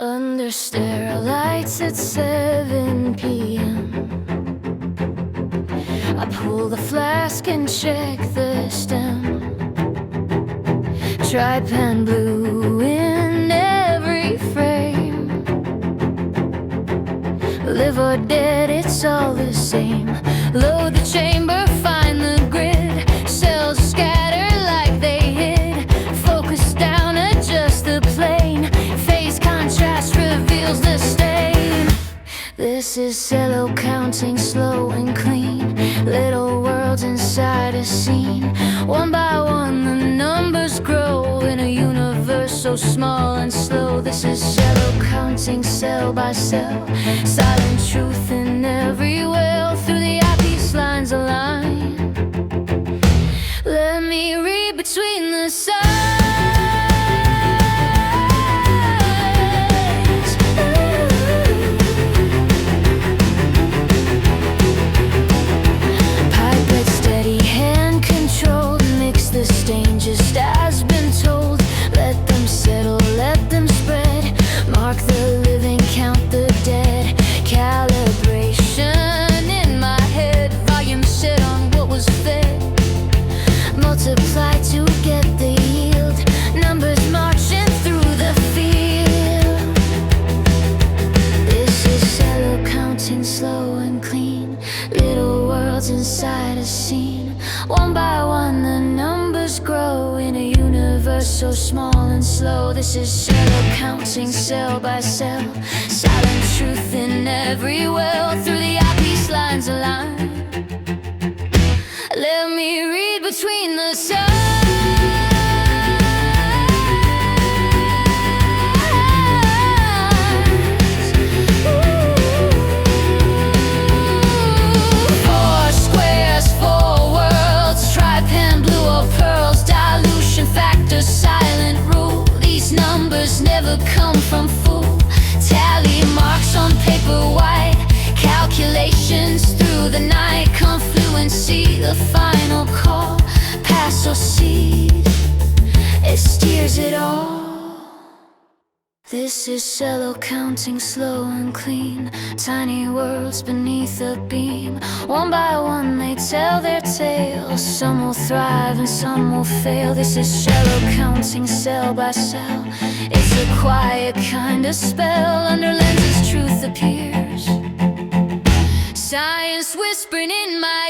Under sterile lights at 7 p.m. I pull the flask and check the stem. Trypan blue in every frame. Live or dead, it's all the same. Load the chamber, find the grid. Cells scatter like they hid. Focus down, adjust the plane. Phase contrast reveals the stain. This is cellocounting, slow and clean. Little worlds inside a scene. One by one the numbers grow in a universe so small and slow. This is cellocounting, cell by cell. Silent truth in every well. Through the eyepiece lines align. Let me read between the signs. Pipette steady, hand controlled. Mix the stain just as been told. Let them settle, let them spread. Mark the living, count the dead. Calibration in my head. Volume set on what was fed. Multiply to get the yield. Numbers marching through the field. This is cellocounting, slow and clean. Little worlds inside a scene. One by one the numbers grow in a universe so small and slow. This is cellocounting, cell by cell. Silent truth in every well. Through the eyepiece lines align. Let me read between the signs. Four squares, four worlds. Trypan, blue or pearls. Dilution factor, silent rule. These numbers never come from full. Tally marks on paper white. Calculations through the night. Confluency, the final call. Pass or seed, it steers it all. This is cellocounting, slow and clean. Tiny worlds beneath a beam. One by one they tell their tales. Some will thrive and some will fail. This is cellocounting, cell by cell. It's a quiet kind of spell. Under lenses truth appears. Science whispering in my